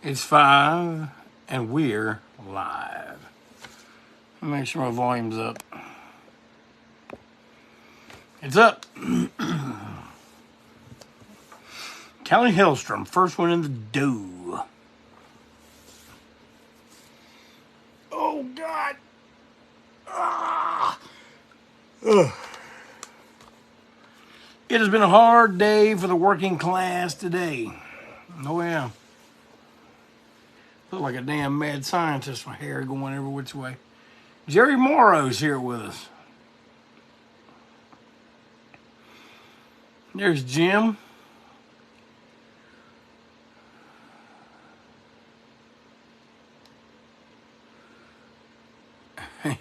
It's 5 and we're live. Make sure my volume's up. It's up. Callie Hellstrom, first one in the dough. Oh, God. Ah. Ugh. It has been a hard day for the working class today. Oh, yeah. Look like a damn mad scientist with hair going every which way. Jerry Morrow's here with us. There's Jim.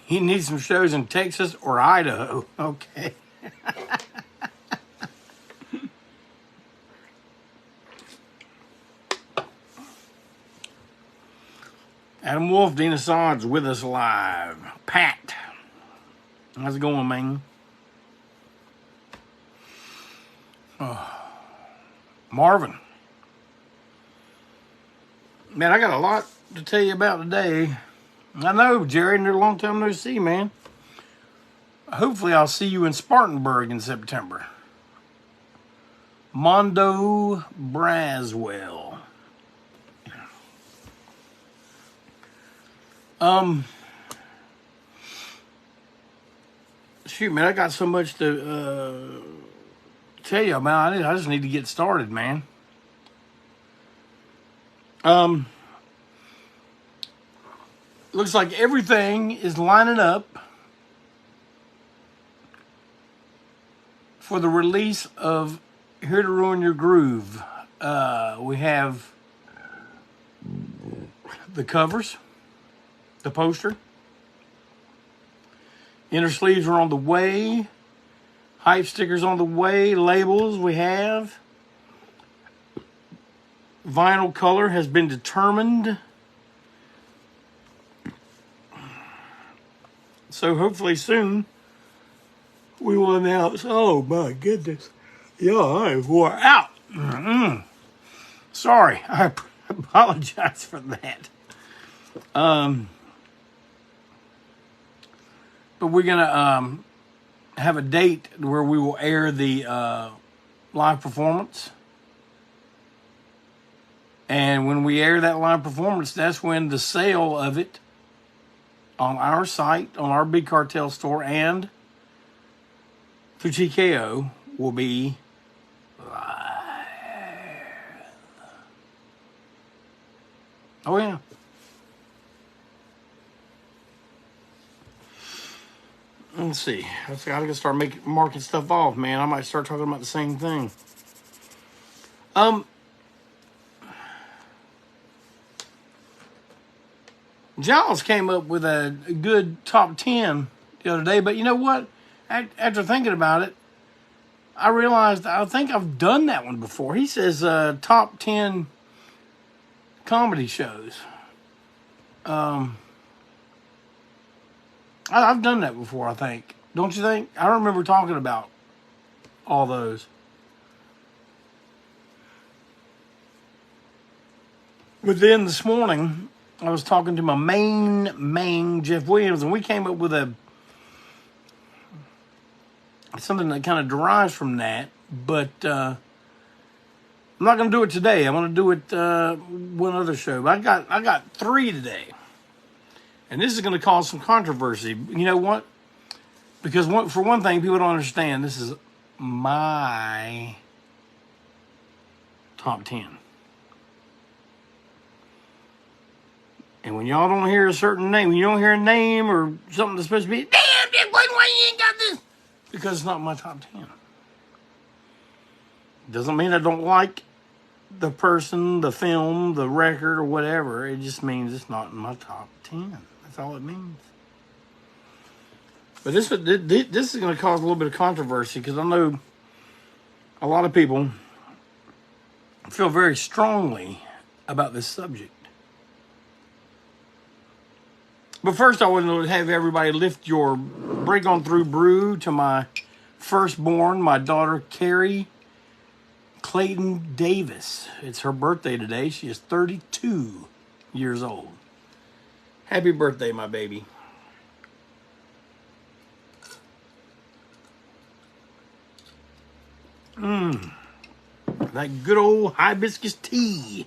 He needs some shows in Texas or Idaho. Okay. Adam Wolf, Dina Sod's with us live. Pat, how's it going, man? Oh. Marvin. Man, I got a lot to tell you about today. I know, Jerry, a long time no see, man. Hopefully I'll see you in Spartanburg in September. Mondo Braswell. Shoot, man, I got so much to tell you about. I just need to get started, man. Looks like everything is lining up for the release of Here to Ruin Your Groove. We have the covers, the poster. Inner sleeves are on the way. Hype stickers on the way. Labels we have. Vinyl color has been determined. So hopefully soon we will announce. Oh my goodness. Yeah, I wore out. Sorry. I apologize for that. But we're going to have a date where we will air the live performance. And when we air that live performance, that's when the sale of it on our site, on our Big Cartel store, and through TKO will be live. Oh, yeah. Let's see. I got to start marking stuff off, man. I might start talking about the same thing. Giles came up with a good top 10 the other day, but you know what? After thinking about it, I realized I think I've done that one before. He says top 10 comedy shows. I've done that before, I think. Don't you think? I remember talking about all those. But then this morning, I was talking to my main Jeff Williams, and we came up with something that kind of derives from that. But I'm not going to do it today. I'm going to do it one other show. But I got 3 today. And this is going to cause some controversy. You know what? Because for one thing, people don't understand. This is my top 10. And when y'all don't hear a certain name, when you don't hear a name or something that's supposed to be, damn, why you ain't got this? Because it's not my top 10. Doesn't mean I don't like the person, the film, the record, or whatever. It just means it's not in my top 10. That's all it means. But this is going to cause a little bit of controversy because I know a lot of people feel very strongly about this subject. But first, I want to have everybody lift your break on through brew to my firstborn, my daughter, Carrie Clayton Davis. It's her birthday today. She is 32 years old. Happy birthday, my baby. That good old hibiscus tea.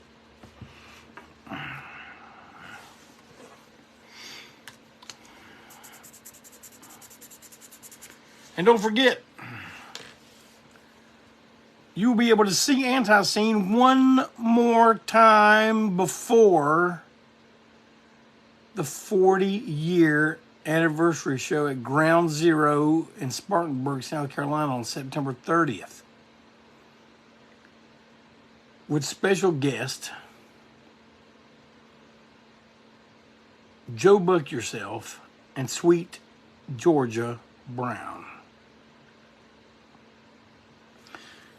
And don't forget, you'll be able to see ANTiSEEN one more time before the 40-year anniversary show at Ground Zero in Spartanburg, South Carolina on September 30th. With special guest, Joe Buck Yourself and Sweet Georgia Brown.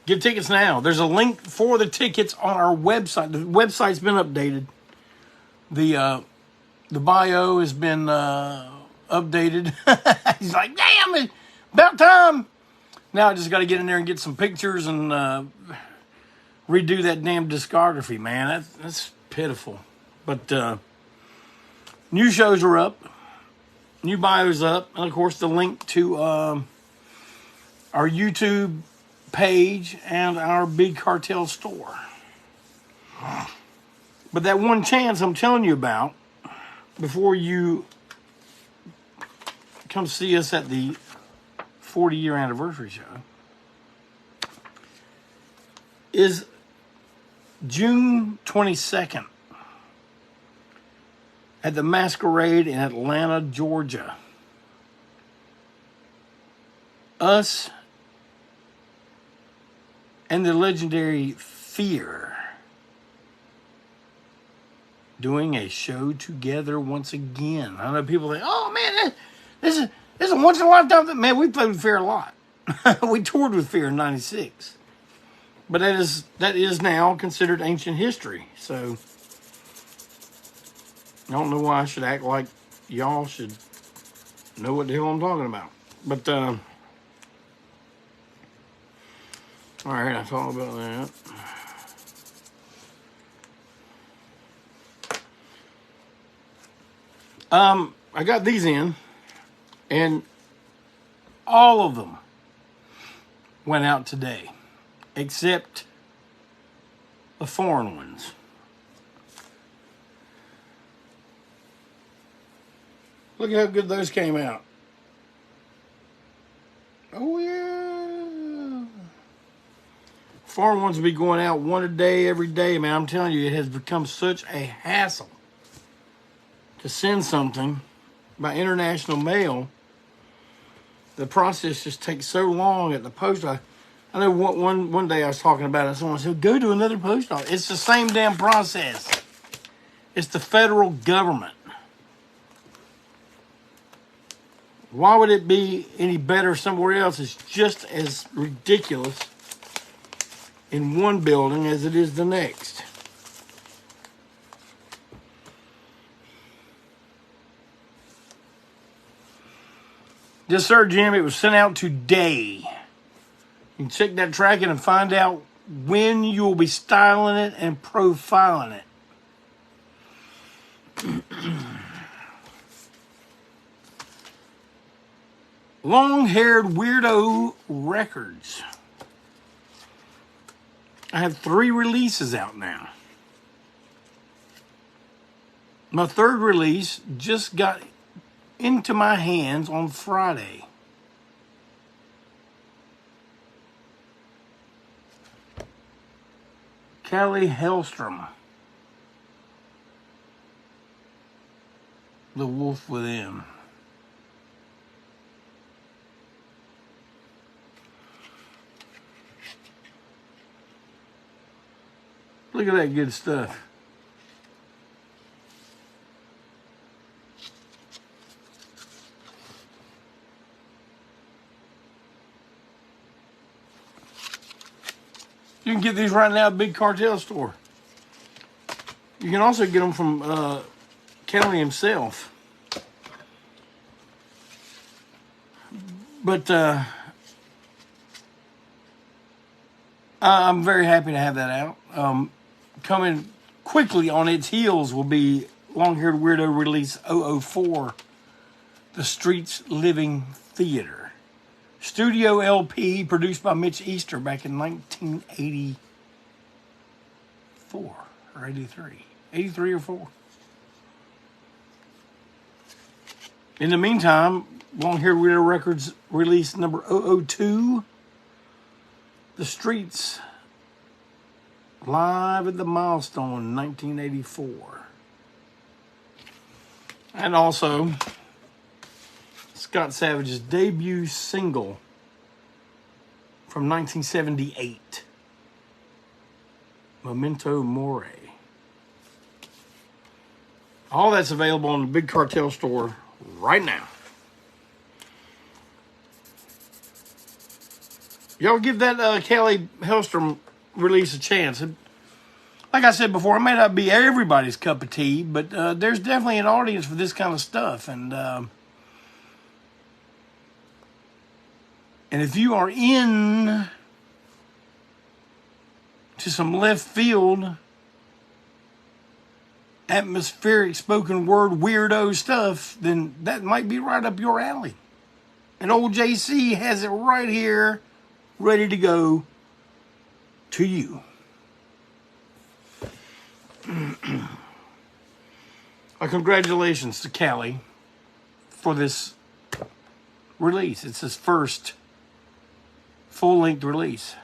Get tickets now. There's a link for the tickets on our website. The website's been updated. The bio has been updated. He's like, damn it, about time. Now I just got to get in there and get some pictures and redo that damn discography, man. That's pitiful. But new shows are up. New bio's up. And, of course, the link to our YouTube page and our Big Cartel store. But that one chance I'm telling you about, before you come see us at the 40-year anniversary show, is June 22nd at the Masquerade in Atlanta, Georgia. Us and the legendary Fear doing a show together once again. I know people think, oh man, this is a once in a lifetime thing. Man, we played with Fear a lot. We toured with Fear in '96. But that is now considered ancient history. So I don't know why I should act like y'all should know what the hell I'm talking about. But all right, I thought about that. I got these in, and all of them went out today, except the foreign ones. Look at how good those came out. Oh, yeah. Foreign ones will be going out one a day, every day, man. I'm telling you, it has become such a hassle to send something by international mail. The process just takes so long at the post office. I know one day I was talking about it, someone said, go to another post office. It's the same damn process. It's the federal government. Why would it be any better somewhere else? It's just as ridiculous in one building as it is the next. Yes, sir, Jim. It was sent out today. You can check that tracking and find out when you will be styling it and profiling it. Long-haired weirdo records. I have 3 releases out now. My 3rd release just got into my hands on Friday. Kelly Hellstrom, The Wolf Within. Look at that good stuff. You can get these right now at Big Cartel store. You can also get them from Kelly himself. But I'm very happy to have that out. Coming quickly on its heels will be Long-Haired Weirdo release 004, The Streets Living Theater. Studio LP produced by Mitch Easter back in 1984 or 83. 83 or 4. In the meantime, Long-Haired Weirdo Records released number 002, The Streets Live at the Milestone, 1984. And also, Scott Savage's debut single from 1978, Memento Mori. All that's available on the Big Cartel store right now. Y'all give that Kelly Hellstrom release a chance. Like I said before, it may not be everybody's cup of tea, but there's definitely an audience for this kind of stuff. And if you are in to some left field, atmospheric spoken word weirdo stuff, then that might be right up your alley. And old JC has it right here, ready to go to you. Congratulations to Callie for this release. It's his first full-length release.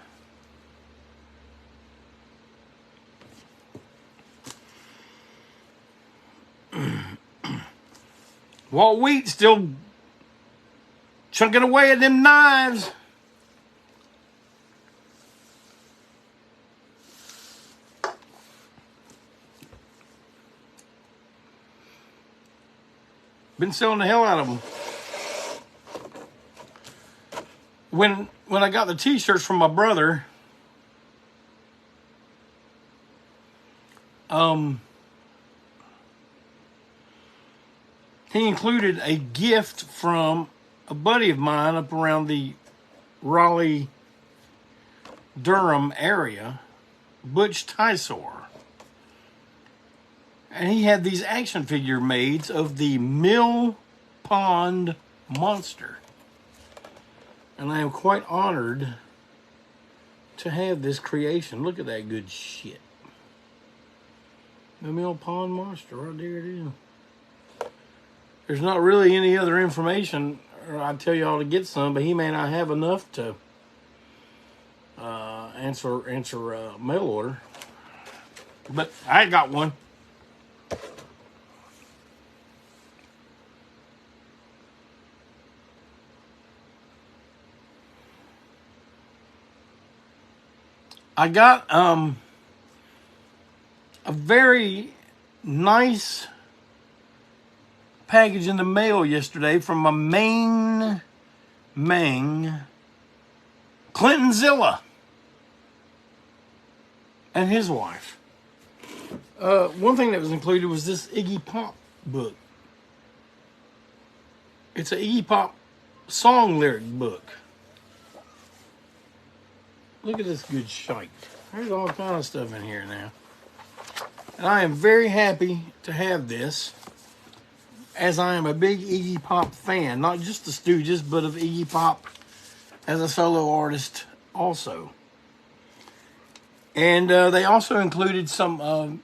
Walt Wheat still chunking away at them knives. Been selling the hell out of them. When I got the t-shirts from my brother, he included a gift from a buddy of mine up around the Raleigh, Durham area, Butch Tysor. And he had these action figure mades of the Mill Pond Monster. And I am quite honored to have this creation. Look at that good shit. The Mill Pond Monster, right there it is. There's not really any other information, or I'd tell y'all to get some, but he may not have enough to answer a mail order. But I got one. I got a very nice package in the mail yesterday from my main Clinton Zilla and his wife. One thing that was included was this Iggy Pop book. It's an Iggy Pop song lyric book. Look at this good shite. There's all kind of stuff in here now. And I am very happy to have this, as I am a big Iggy Pop fan. Not just the Stooges, but of Iggy Pop as a solo artist also. And they also included some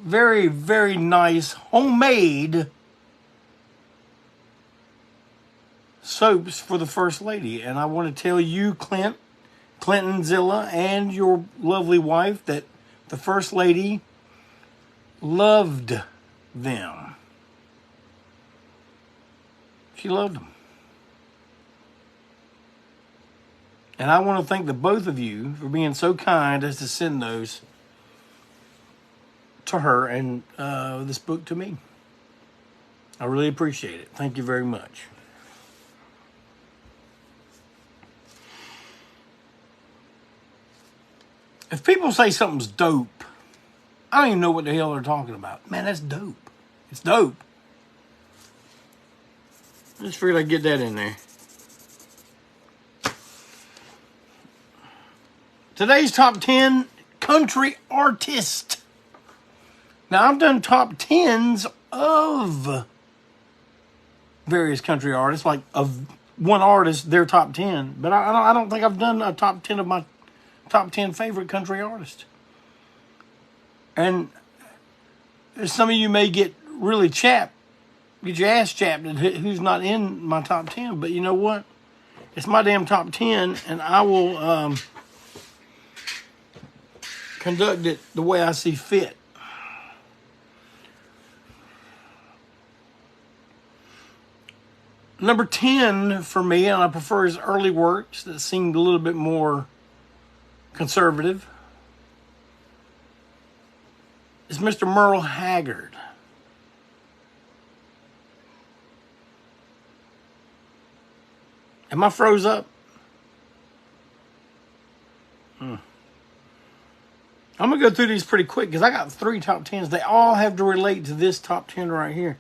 very, very nice homemade soaps for the First Lady. And I want to tell you, Clinton Zilla, and your lovely wife, that the First Lady loved them. She loved them. And I want to thank the both of you for being so kind as to send those to her and this book to me. I really appreciate it. Thank you very much. If people say something's dope, I don't even know what the hell they're talking about. Man, that's dope. It's dope. I just figured I'd get that in there. Today's top 10 country artist. Now, I've done top 10s of various country artists, like of one artist, their top 10. But I don't think I've done a top 10 of my top 10 favorite country artists. And some of you may get really get your ass chapped at who's not in my top 10. But you know what? It's my damn top 10, and I will conduct it the way I see fit. Number 10 for me, and I prefer his early works that seemed a little bit more conservative, is Mr. Merle Haggard. Am I froze up? I'm going to go through these pretty quick because I got 3 top 10s. They all have to relate to this top 10 right here.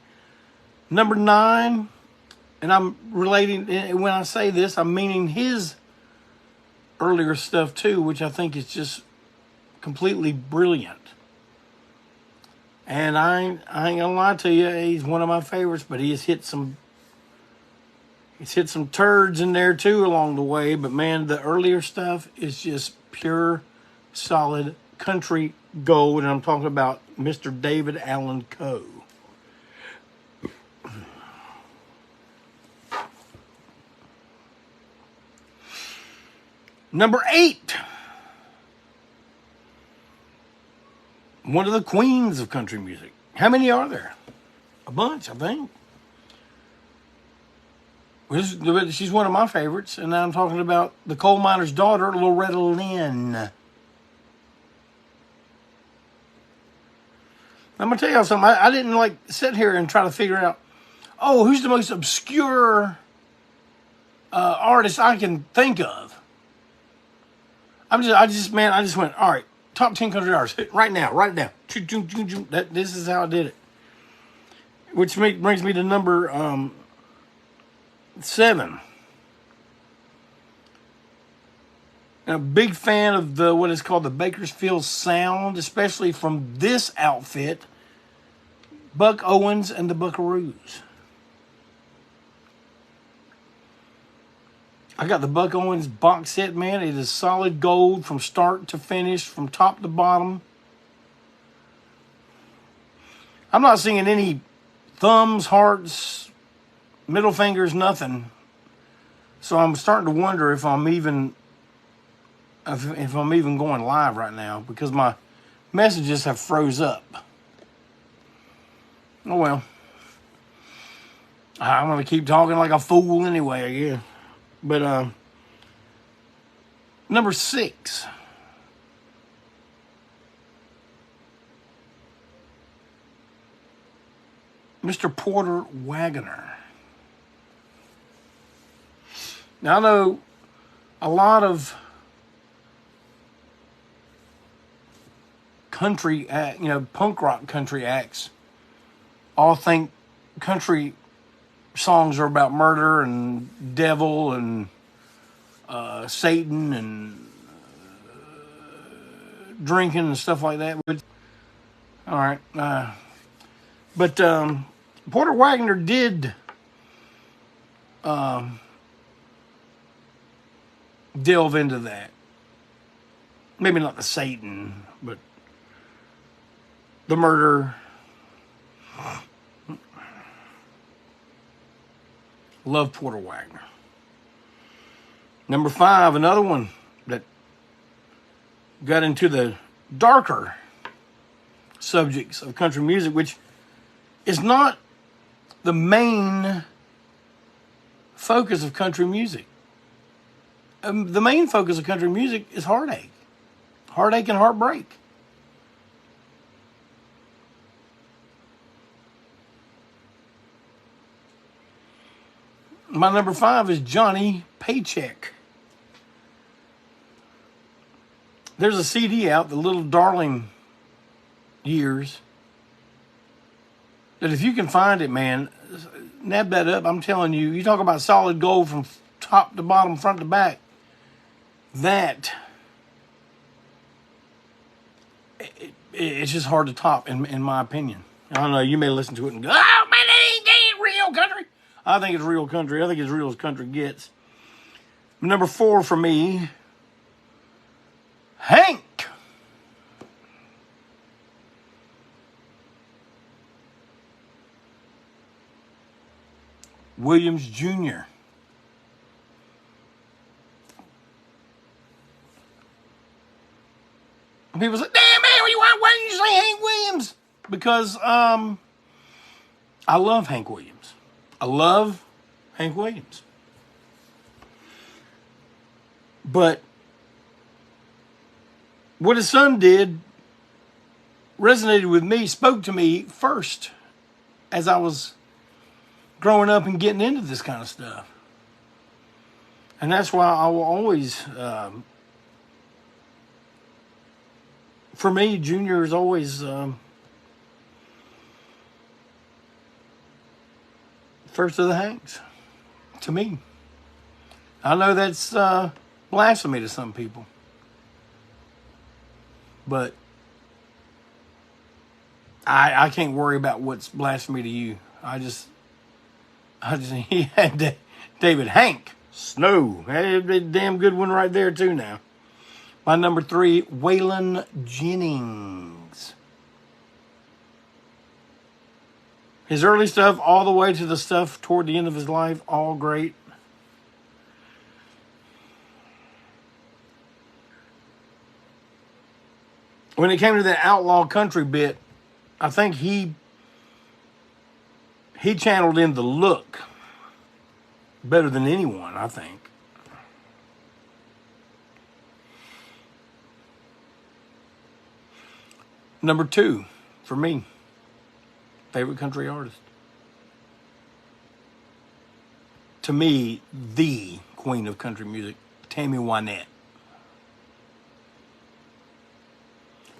Number 9, and I'm relating, when I say this, I'm meaning his earlier stuff too, which I think is just completely brilliant. And I ain't gonna lie to you, he's one of my favorites, but he's hit some turds in there too along the way. But man, the earlier stuff is just pure, solid country gold, and I'm talking about Mr. David Allan Coe. Number 8, one of the queens of country music. How many are there? A bunch, I think. She's one of my favorites, and now I'm talking about the coal miner's daughter, Loretta Lynn. I'm going to tell y'all something. I didn't like sit here and try to figure out, who's the most obscure artist I can think of. I just went, all right, top 10 country artists, right now, write it down. This is how I did it. Which brings me to number 7. I'm a big fan of what is called the Bakersfield Sound, especially from this outfit, Buck Owens and the Buckaroos. I got the Buck Owens box set, man. It is solid gold from start to finish, from top to bottom. I'm not seeing any thumbs, hearts, middle fingers, nothing. So I'm starting to wonder if I'm even going live right now, because my messages have froze up. Oh well. I'm going to keep talking like a fool anyway, I guess. But number 6. Mr. Porter Wagoner. Now I know a lot of country, punk rock country acts all think country songs are about murder and devil and Satan and drinking and stuff like that. All right. But Porter Wagoner did delve into that. Maybe not the Satan, but the murder. Love Porter Wagoner. Number 5, another one that got into the darker subjects of country music, which is not the main focus of country music. The main focus of country music is heartache. Heartache and heartbreak. My number 5 is Johnny Paycheck. There's a CD out, The Little Darling Years, that if you can find it, man, nab that up. I'm telling you, you talk about solid gold from top to bottom, front to back. That it's just hard to top, in my opinion. I don't know. You may listen to it and go, "Oh man, that ain't real country." I think it's real country. I think it's real as country gets. Number 4 for me, Hank Williams Jr. People say, "Damn man, why did you say Hank Williams?" Because I love Hank Williams. I love Hank Williams. But what his son did resonated with me, spoke to me first as I was growing up and getting into this kind of stuff. And that's why I will always, for me, Junior is always first of the Hanks, to me. I know that's blasphemy to some people. But I can't worry about what's blasphemy to you. I just he had David Hank Snow. That'd be a damn good one right there too now. My number 3, Waylon Jennings. His early stuff all the way to the stuff toward the end of his life, all great. When it came to that outlaw country bit, I think he channeled in the look better than anyone, I think. Number 2, for me, favorite country artist. To me, the queen of country music, Tammy Wynette.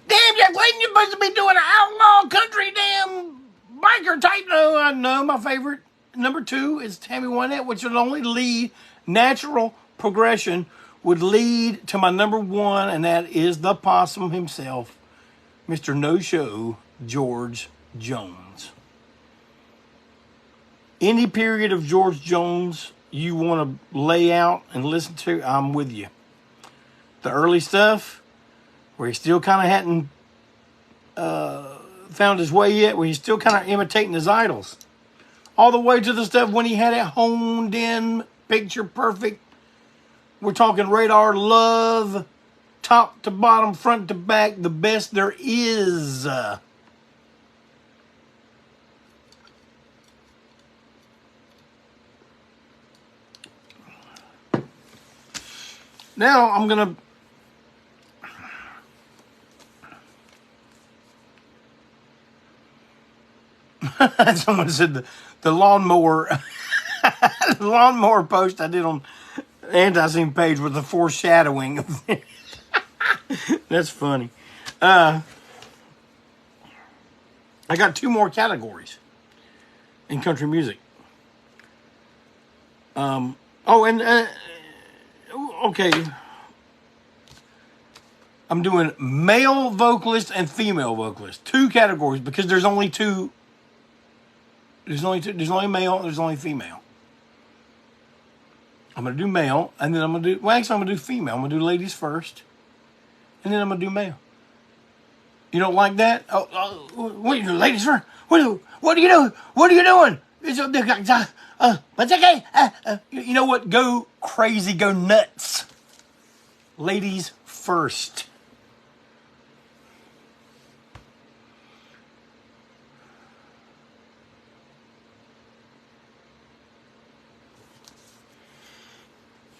Damn, you're supposed to be doing an outlaw country damn biker type. No, I know my favorite number 2 is Tammy Wynette, which would only lead, natural progression would lead to my number 1, and that is the possum himself, Mr. No-Show George Jones. Any period of George Jones you want to lay out and listen to, I'm with you. The early stuff, where he still kind of hadn't found his way yet, where he's still kind of imitating his idols. All the way to the stuff when he had it honed in, picture perfect. We're talking Radar Love, top to bottom, front to back, the best there is. Now I'm going to... Someone said the lawnmower the lawnmower post I did on ANTiSEEN page with the foreshadowing of that's funny. I got 2 more categories in country music. Okay. I'm doing male vocalist and female vocalist. 2 categories because there's only 2. There's only male, there's only female. I'm going to do male, and then I'm going to do... Well, actually, I'm going to do female. I'm going to do ladies first, and then I'm going to do male. You don't like that? What are you doing, ladies first? What are you doing? What are you doing? But okay. You know what? Go crazy. Go nuts. Ladies first.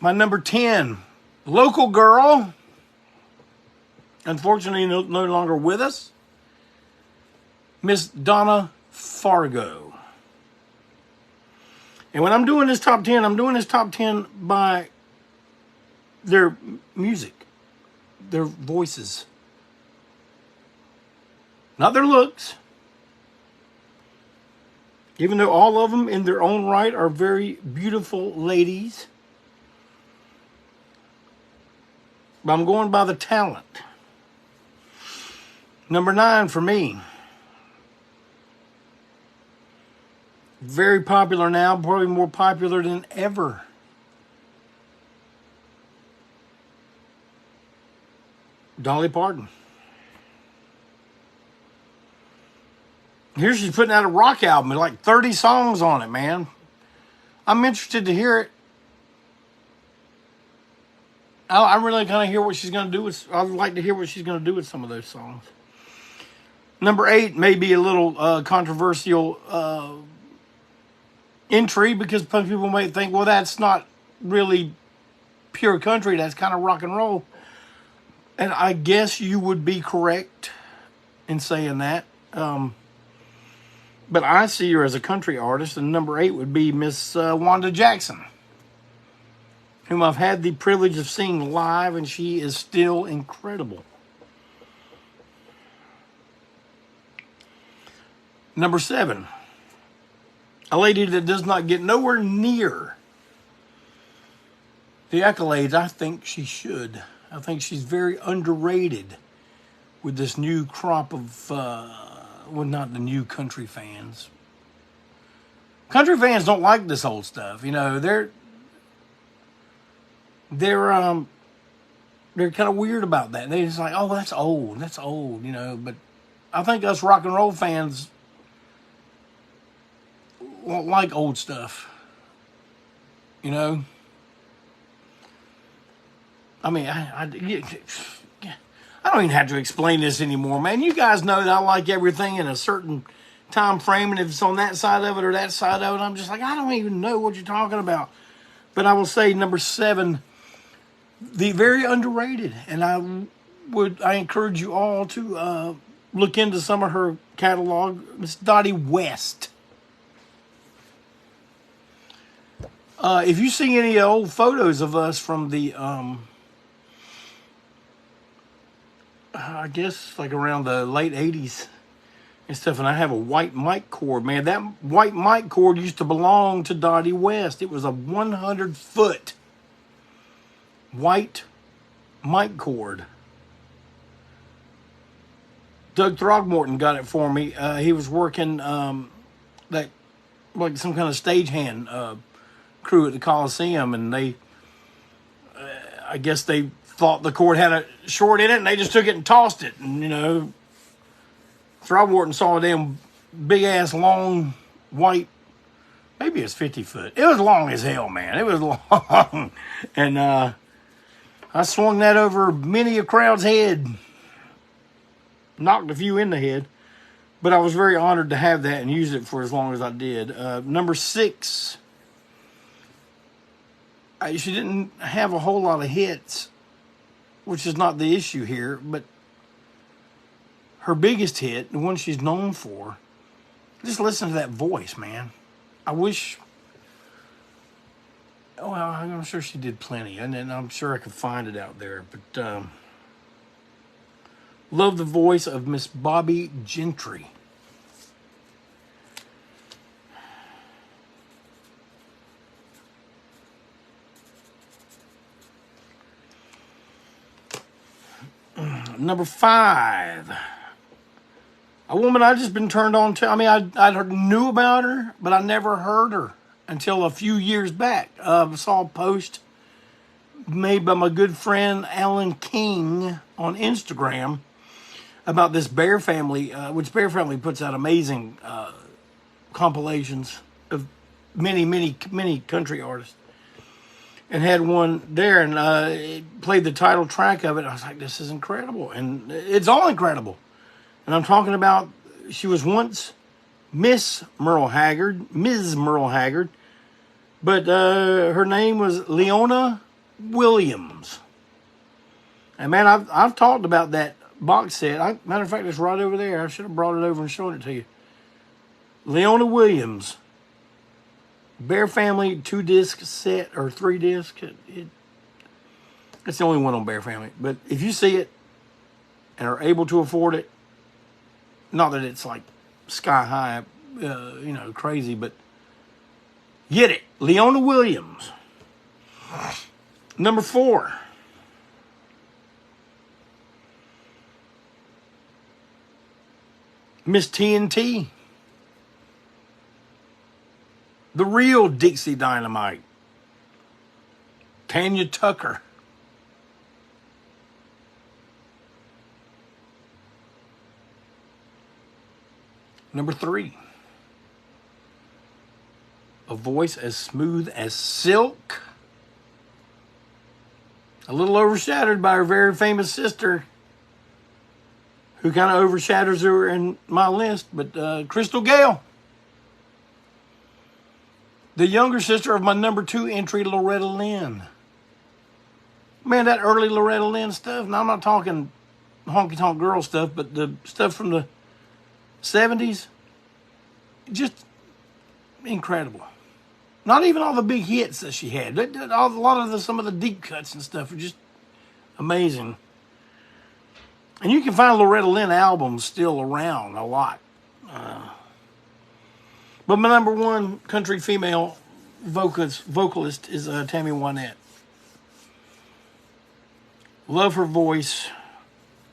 My number 10, local girl, unfortunately no longer with us, Miss Donna Fargo. And when I'm doing this top 10, I'm doing this top 10 by their music, their voices, not their looks. Even though all of them in their own right are very beautiful ladies. But I'm going by the talent. Number 9 for me. Very popular now, probably more popular than ever. Dolly Parton. Here she's putting out a rock album with like 30 songs on it, man. I'm interested to hear it. I really kind of hear what she's going to do with. I'd like to hear what she's going to do with some of those songs. Number 8 may be a little controversial entry because people might think, well, that's not really pure country. That's kind of rock and roll. And I guess you would be correct in saying that. But I see her as a country artist, and number 8 would be Miss Wanda Jackson, whom I've had the privilege of seeing live, and she is still incredible. Number 7, a lady that does not get nowhere near the accolades I think she should. I think she's very underrated with this new crop of, well, not the new country fans. Country fans don't like this old stuff. You know, they're kind of weird about that. They're just like, oh, that's old, you know. But I think us rock and roll fans won't like old stuff, you know. I mean, I don't even have to explain this anymore, man. You guys know that I like everything in a certain time frame, and if it's on that side of it or that side of it, I'm just like, I don't even know what you're talking about. But I will say number 7, the very underrated, and I encourage you all to look into some of her catalog, Miss Dottie West. If you see any old photos of us from the I guess like around the late 80s and stuff, and I have a white mic cord, man. That white mic cord used to belong to Dottie West. It was a 100-foot white mic cord. Doug Throgmorton got it for me. He was working that like some kind of stagehand crew at the Coliseum, and they I guess they thought the cord had a short in it, and they just took it and tossed it. And, you know, Throgmorton saw a damn big-ass, long, white, maybe it's 50 foot. It was long as hell, man. It was long. And I swung that over many a crowd's head. Knocked a few in the head. But I was very honored to have that and use it for as long as I did. Number 6. She didn't have a whole lot of hits, which is not the issue here, but her biggest hit, the one she's known for, just listen to that voice, man. I wish, oh, I'm sure she did plenty, and I'm sure I could find it out there, but love the voice of Miss Bobby Gentry. Number 5, a woman I just been turned on to. I mean, I knew about her, but I never heard her until a few years back. I saw a post made by my good friend Alan King on Instagram about this Bear Family, which Bear Family puts out amazing compilations of many country artists. And had one there, and it played the title track of it. I was like, this is incredible. And it's all incredible. And I'm talking about, she was once Ms. Merle Haggard, but her name was Leona Williams. And man, I've talked about that box set. Matter of fact, it's right over there. I should have brought it over and shown it to you. Leona Williams. Bear Family 2-disc set or 3-disc. It's the only one on Bear Family. But if you see it and are able to afford it, not that it's like sky high, you know, crazy, but get it. Leona Williams. Number 4. Miss TNT. The real Dixie Dynamite. Tanya Tucker. Number 3. A voice as smooth as silk. A little overshadowed by her very famous sister, who kind of overshadows her in my list, but Crystal Gale. The younger sister of my number 2 entry, Loretta Lynn. Man, that early Loretta Lynn stuff, now I'm not talking honky-tonk girl stuff, but the stuff from the 70s, just incredible. Not even all the big hits that she had. Some of the deep cuts and stuff are just amazing. And you can find Loretta Lynn albums still around a lot. But my number 1 country female vocalist is Tammy Wynette. Love her voice.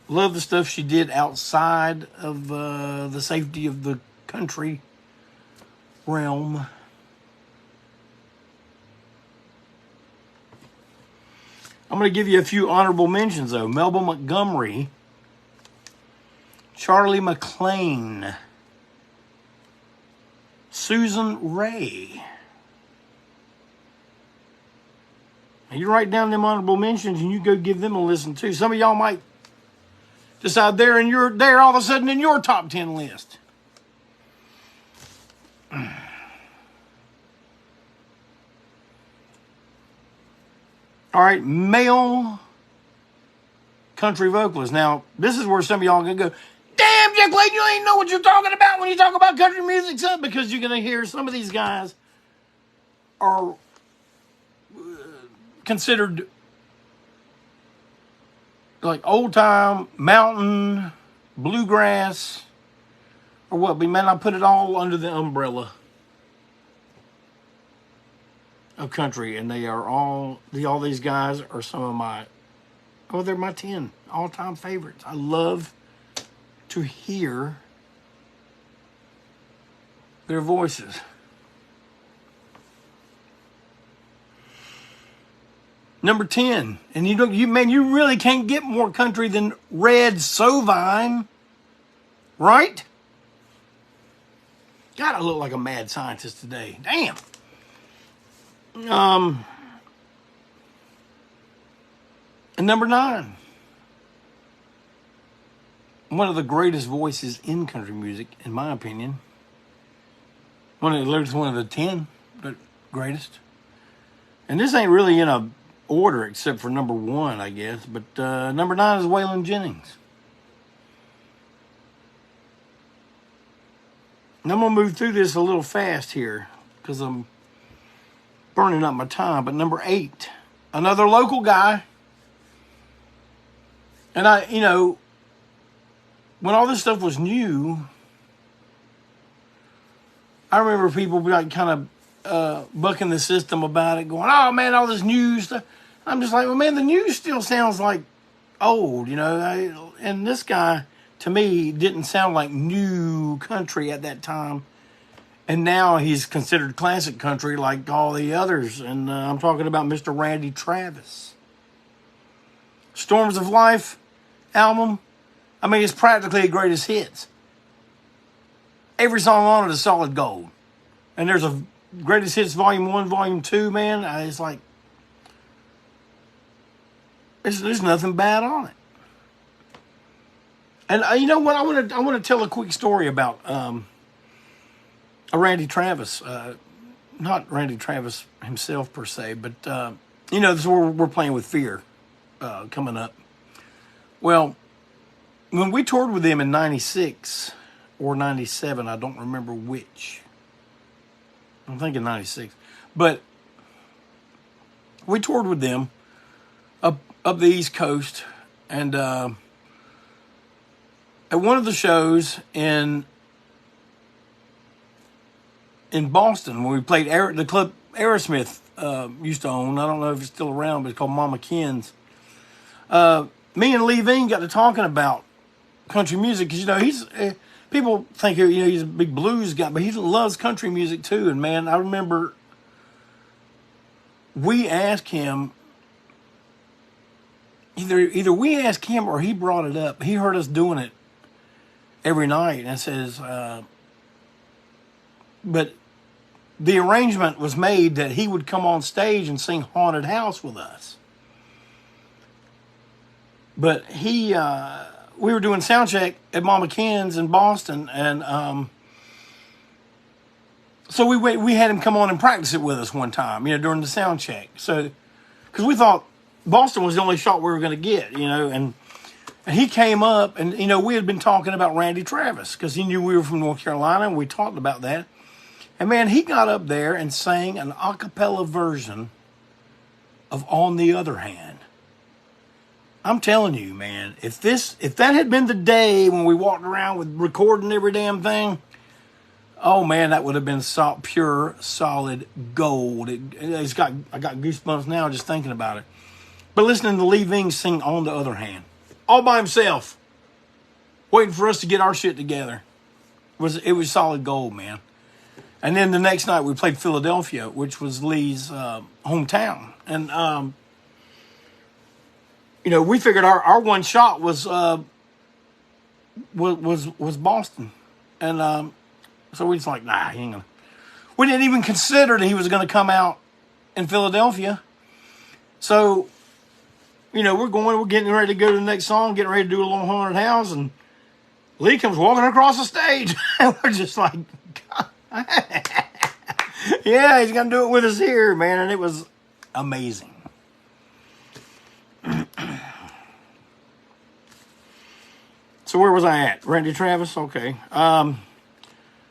Love the stuff she did outside of the safety of the country realm. I'm going to give you a few honorable mentions, though. Melba Montgomery, Charlie McLean, Susan Ray. Now, you write down them honorable mentions and you go give them a listen, too. Some of y'all might decide they're all of a sudden in your top 10 list. All right, male country vocalist. Now, this is where some of y'all are going to go, damn, Jack Clayton, you ain't know what you're talking about when you talk about country music, son, because you're going to hear some of these guys are considered like old-time, mountain, bluegrass, or what, but man, I put it all under the umbrella of country, and they are all these guys are some of they're my 10 all-time favorites. I love to hear their voices. Number 10, and you really can't get more country than Red Sovine, right? God, I look like a mad scientist today. Damn. And number 9, one of the greatest voices in country music, in my opinion. One of the 10 greatest. And this ain't really in a order except for number 1, I guess. But number 9 is Waylon Jennings. And I'm going to move through this a little fast here because I'm burning up my time. But number 8, another local guy. And when all this stuff was new, I remember people like kind of bucking the system about it, going, oh man, all this new stuff. I'm just like, well, man, the news still sounds like old, and this guy, to me, didn't sound like new country at that time. And now he's considered classic country like all the others. And I'm talking about Mr. Randy Travis. Storms of Life album, it's practically a greatest hits. Every song on it is solid gold. And there's a greatest hits volume 1, volume 2, man. It's like, there's nothing bad on it. And you know what? I want to tell a quick story about a Randy Travis. Not Randy Travis himself per se, but this is where we're playing with fear coming up. Well, when we toured with them in 96 or 97, I don't remember which. I'm thinking 96. But we toured with them up the East Coast, and at one of the shows in Boston, when we played the club Aerosmith used to own, I don't know if it's still around, but it's called Mama Ken's. Me and Lee Veen got to talking about country music because people think, he's a big blues guy, but he loves country music too. And man, I remember we asked him, either we asked him or he brought it up. He heard us doing it every night and says, but the arrangement was made that he would come on stage and sing Haunted House with us. But we were doing sound check at Mama Ken's in Boston, and so we had him come on and practice it with us one time, during the sound check. So, because we thought Boston was the only shot we were going to get, and he came up, and we had been talking about Randy Travis because he knew we were from North Carolina, and we talked about that. And man, he got up there and sang an a cappella version of On the Other Hand. I'm telling you, man, if that had been the day when we walked around with recording every damn thing, oh man, that would have been pure, solid gold. I got goosebumps now just thinking about it. But listening to Lee Ving sing On the Other Hand, all by himself, waiting for us to get our shit together, it was solid gold, man. And then the next night we played Philadelphia, which was Lee's hometown, and we figured our one shot was Boston, and so we was like, nah, he ain't gonna. We didn't even consider that he was going to come out in Philadelphia. So, we're getting ready to go to the next song, getting ready to do a little Haunted House, and Lee comes walking across the stage, and we're just like, God. Yeah, he's going to do it with us here, man, and it was amazing. So where was I at? Randy Travis? Okay.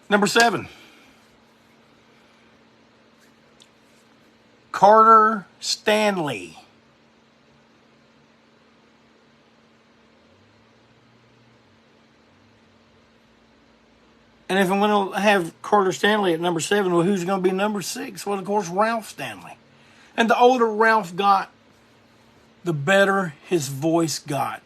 Number 7. Carter Stanley. And if I'm going to have Carter Stanley at number 7, well, who's going to be number 6? Well, of course, Ralph Stanley. And the older Ralph got, the better his voice got.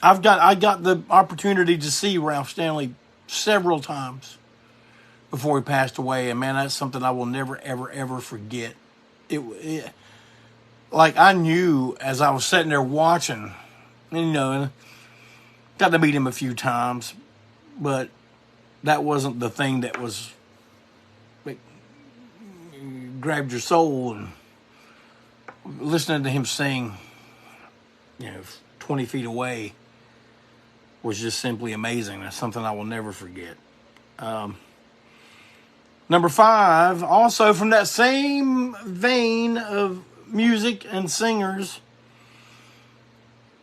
I got the opportunity to see Ralph Stanley several times before he passed away, and man, that's something I will never, ever, ever forget. Like I knew as I was sitting there watching, and got to meet him a few times, but that wasn't the thing that was grabbed your soul. And listening to him sing, 20 feet away was just simply amazing. That's something I will never forget. Number 5, also from that same vein of music and singers,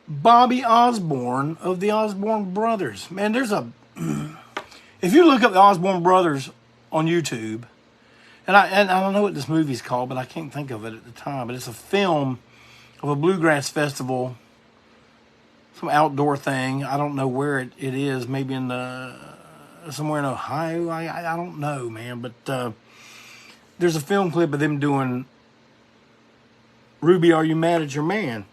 Bobby Osborne of the Osborne Brothers. Man, if you look up the Osborne Brothers on YouTube, and I don't know what this movie's called, but I can't think of it at the time, but it's a film of a bluegrass festival, some outdoor thing. I don't know where it is. Maybe somewhere in Ohio. I don't know, man. But there's a film clip of them doing Ruby, Are You Mad at Your Man?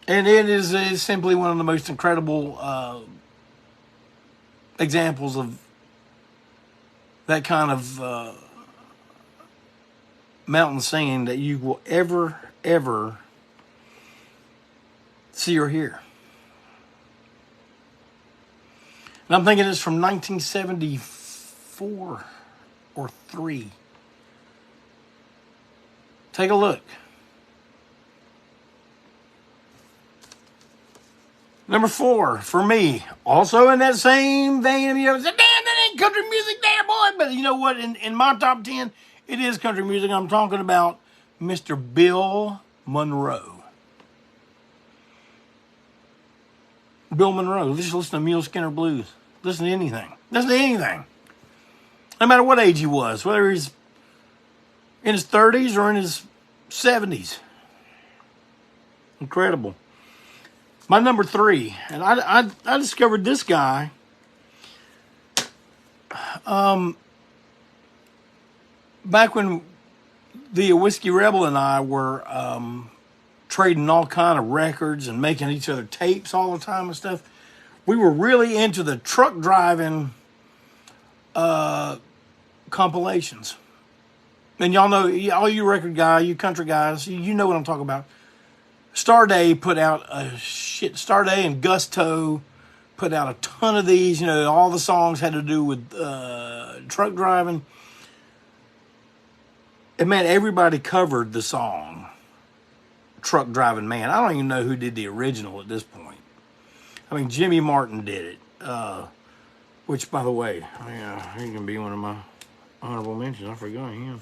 And it is simply one of the most incredible examples of that kind of mountain singing that you will ever see or hear. And I'm thinking it's from 1974 or 3. Take a look. Number 4 for me, also in that same vein. Damn, that ain't country music there, boy. But you know what? In my top 10, it is country music. I'm talking about Mr. Bill Monroe. Bill Monroe. Just listen to Mule Skinner Blues. Listen to anything. Listen to anything. No matter what age he was, whether he's in his 30s or in his 70s. Incredible. My number 3, and I discovered this guy back when the Whiskey Rebel and I were trading all kind of records and making each other tapes all the time and stuff. We were really into the truck driving compilations. And y'all know, all you record guys, you country guys, you know what I'm talking about. Starday put out Starday and Gusto put out a ton of these. You know, all the songs had to do with truck driving. And man, everybody covered the song Truck Driving Man. I don't even know who did the original at this point. I mean, Jimmy Martin did it. Which, by the way, yeah, he can be one of my honorable mentions. I forgot him.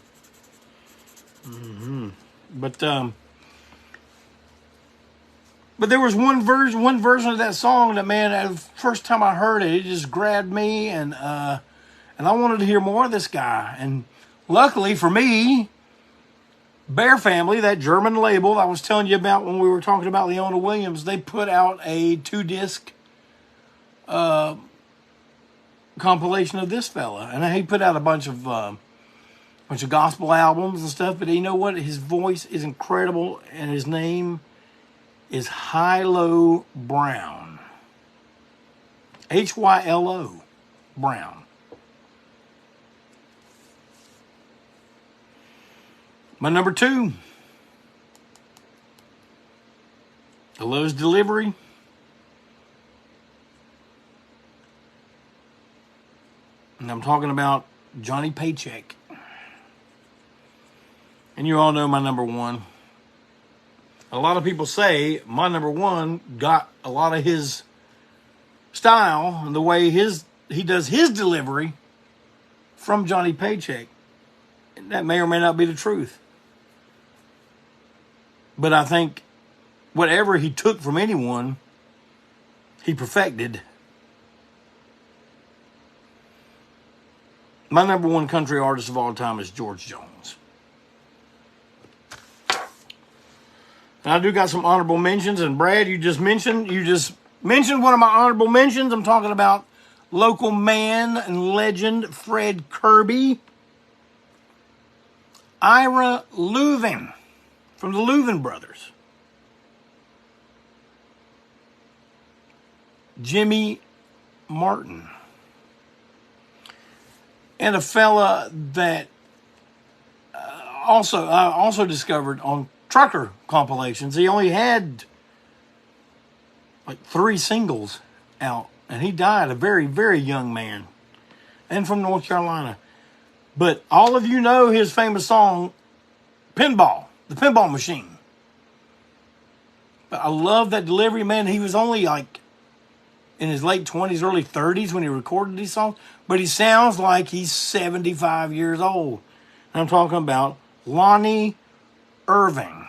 But there was one version of that song that, man, the first time I heard it, it just grabbed me, and I wanted to hear more of this guy. And luckily for me, Bear Family, that German label I was telling you about when we were talking about Leona Williams, they put out a 2-disc compilation of this fella, and he put out a bunch of gospel albums and stuff. But you know what? His voice is incredible, and his name is Hylo Brown. Hylo Brown. My number 2, I love his delivery. And I'm talking about Johnny Paycheck. And you all know my number 1. A lot of people say my number 1 got a lot of his style and the way he does his delivery from Johnny Paycheck. And that may or may not be the truth. But I think whatever he took from anyone, he perfected. My number 1 country artist of all time is George Jones. And I do got some honorable mentions. And Brad, you just mentioned one of my honorable mentions. I'm talking about local man and legend Fred Kirby. Ira Louvin from the Louvin Brothers. Jimmy Martin. And a fella that I also discovered on trucker compilations. He only had like 3 singles out, and he died a very, very young man, and from North Carolina. But all of you know his famous song, Pinball, the Pinball Machine. But I love that delivery, man. He was only like in his late 20s, early 30s when he recorded these songs, but he sounds like he's 75 years old. And I'm talking about Lonnie Irving.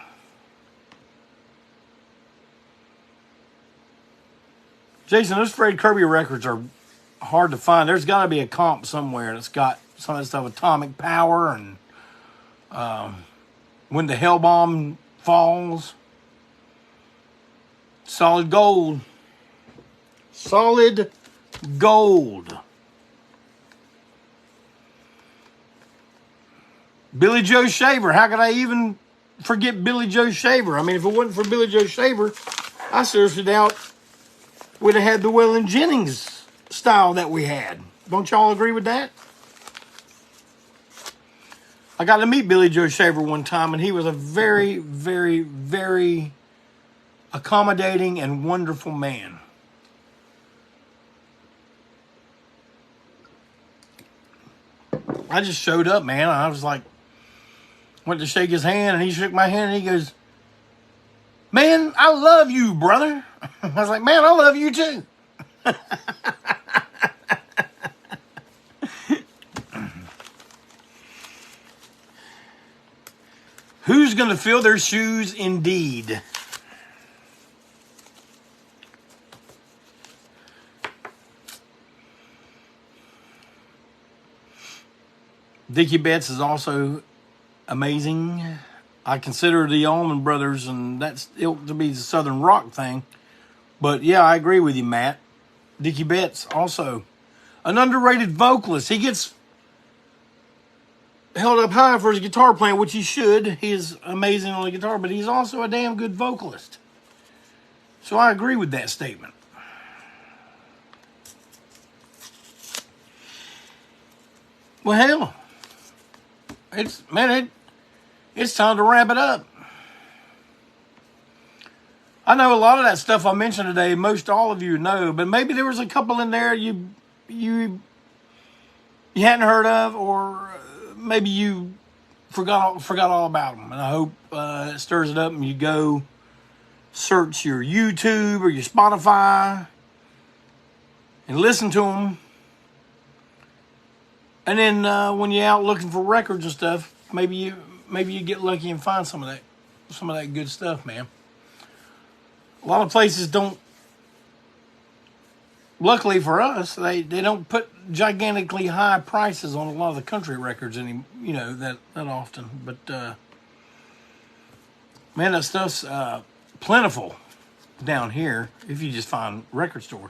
Jason, those Fred Kirby records are hard to find. There's got to be a comp somewhere that's got some of that stuff, Atomic Power and When the Hell Bomb Falls. Solid Gold. Solid Gold. Billy Joe Shaver. How could I even forget Billy Joe Shaver? I mean, if it wasn't for Billy Joe Shaver, I seriously doubt we'd have had the Waylon Jennings style that we had. Don't y'all agree with that? I got to meet Billy Joe Shaver one time, and he was a very, very, very accommodating and wonderful man. I just showed up, man. I was like, went to shake his hand, and he shook my hand, and he goes, "Man, I love you, brother." I was like, "Man, I love you too." Who's going to fill their shoes indeed? Dickie Betts is also amazing. I consider the Allman Brothers, and that's ilk to be the Southern rock thing. But yeah, I agree with you, Matt. Dickie Betts also an underrated vocalist. He gets held up high for his guitar playing, which he should. He is amazing on the guitar, but he's also a damn good vocalist. So I agree with that statement. Well, hell, it's time to wrap it up. I know a lot of that stuff I mentioned today, most all of you know, but maybe there was a couple in there you hadn't heard of, or maybe you forgot all about them. And I hope it stirs it up and you go search your YouTube or your Spotify and listen to them. And then when you're out looking for records and stuff, maybe you get lucky and find some of that good stuff, man. A lot of places don't. Luckily for us, they don't put gigantically high prices on a lot of the country records that often. But man, that stuff's plentiful down here if you just find record store.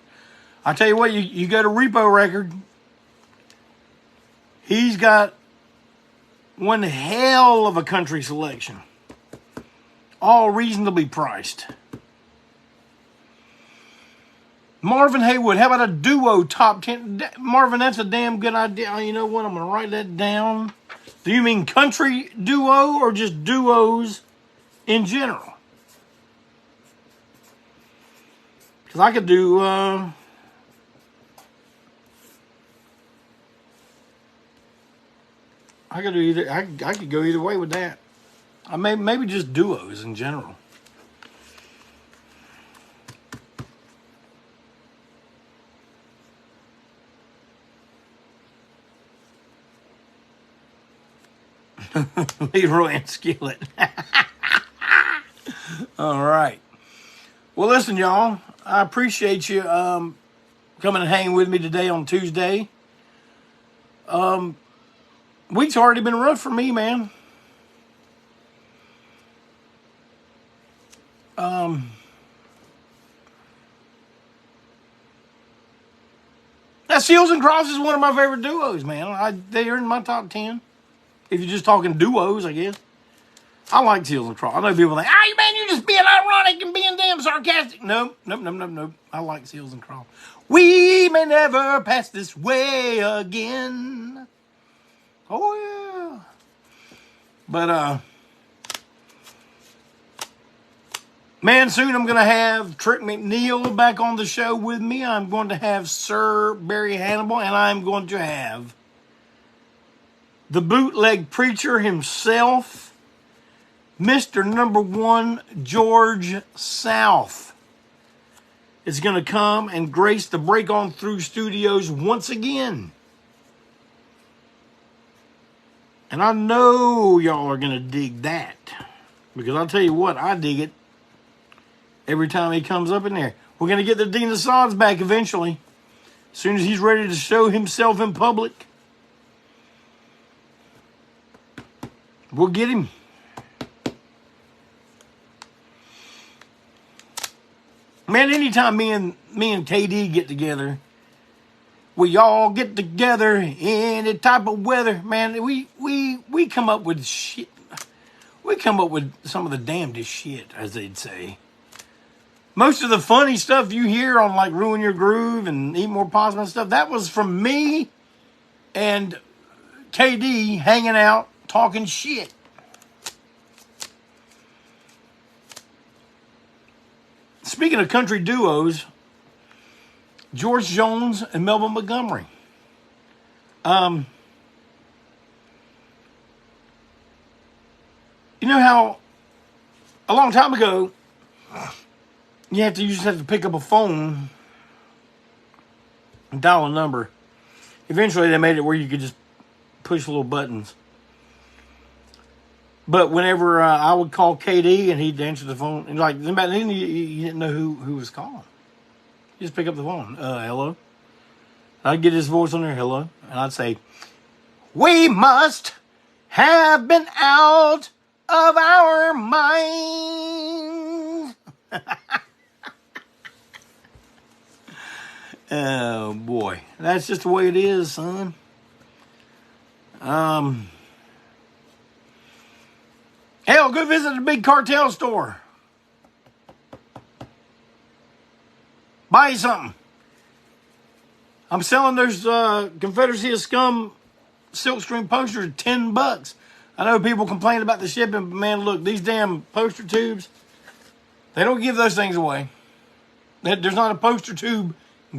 I tell you what, you go to Repo Record. He's got one hell of a country selection, all reasonably priced. Marvin Haywood, how about a duo top 10? Marvin, that's a damn good idea. You know what? I'm going to write that down. Do you mean country duo or just duos in general? Because I could do... I could do either. I could go either way with that. Maybe just duos in general. Leroy and Skillet. All right. Well, listen, y'all. I appreciate you coming and hanging with me today on Tuesday. Week's already been rough for me, man. That Seals and Cross is one of my favorite duos, man. They're in my top 10. If you're just talking duos, I guess. I like Seals and Cross. I know people think, man, you're just being ironic and being damn sarcastic. Nope. I like Seals and Cross. We may never pass this way again. Oh, yeah. But, man, soon I'm going to have Trick McNeil back on the show with me. I'm going to have Sir Barry Hannibal, and I'm going to have the bootleg preacher himself, Mr. Number One, George South, is going to come and grace the Break On Through studios once again. And I know y'all are going to dig that. Because I'll tell you what, I dig it every time he comes up in there. We're going to get the Dean of Sods back eventually. As soon as he's ready to show himself in public. We'll get him. Man, anytime me and KD get together, we all get together in any type of weather, man, we come up with shit. We come up with some of the damnedest shit, as they'd say. Most of the funny stuff you hear on like Ruin Your Groove and Eat More Possum and stuff, that was from me and KD hanging out, talking shit. Speaking of country duos, George Jones and Melvin Montgomery. You know how a long time ago, you just have to pick up a phone and dial a number. Eventually they made it where you could just push little buttons. But whenever I would call KD and he'd answer the phone, and like back then you didn't know who was calling. You just pick up the phone. Hello. I'd get his voice on there, hello. And I'd say, we must have been out of our minds. Oh, boy. That's just the way it is, son. Hell, go visit the big cartel store. Buy you something. I'm selling those Confederacy of Scum silkscreen posters at $10. I know people complain about the shipping, but man, look, these damn poster tubes, they don't give those things away. There's not a poster tube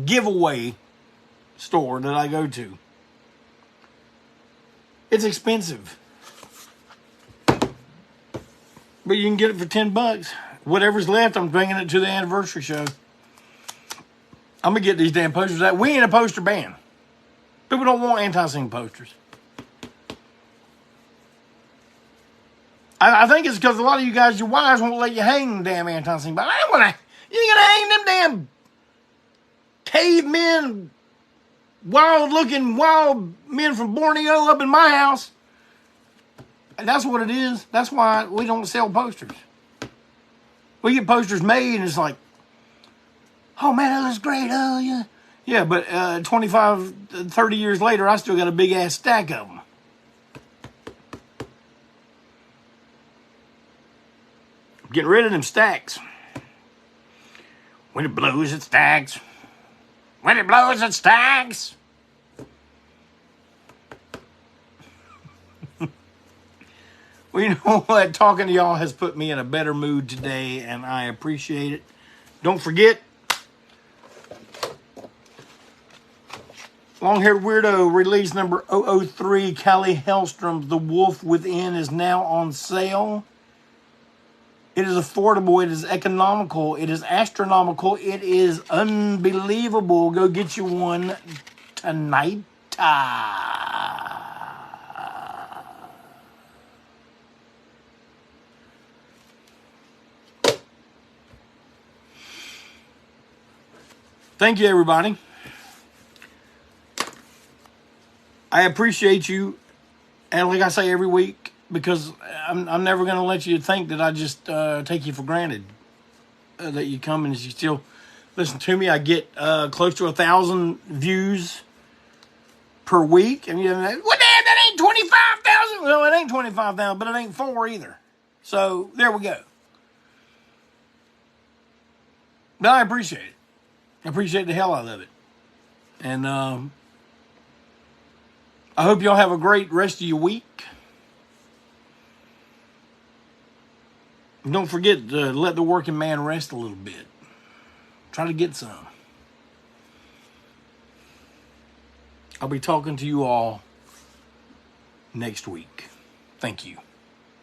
giveaway store that I go to. It's expensive. But you can get it for $10. Whatever's left, I'm bringing it to the anniversary show. I'm going to get these damn posters out. We ain't a poster band. People don't want ANTiSEEN posters. I think it's because a lot of you guys, your wives won't let you hang damn ANTiSEEN. But I don't want to. You ain't going to hang them damn cavemen, wild-looking wild men from Borneo up in my house. And that's what it is. That's why we don't sell posters. We get posters made and it's like, oh man, that looks great. Oh yeah. Yeah, but 25, 30 years later, I still got a big ass stack of them. I'm getting rid of them stacks. When it blows, it stacks. When it blows, it stacks. Well, you know what? Talking to y'all has put me in a better mood today, and I appreciate it. Don't forget, Long-Haired Weirdo release number 003, Callie Hellstrom's The Wolf Within is now on sale. It is affordable. It is economical. It is astronomical. It is unbelievable. Go get you one tonight. Thank you, everybody. I appreciate you. And like I say every week, because I'm never going to let you think that I just take you for granted. That you come and you still listen to me. I get close to 1,000 views per week. And you're like, well, damn, that ain't 25,000. Well, it ain't 25,000, but it ain't 4 either. So there we go. But I appreciate it. I appreciate the hell out of it. And I hope y'all have a great rest of your week. Don't forget to let the working man rest a little bit. Try to get some. I'll be talking to you all next week. Thank you.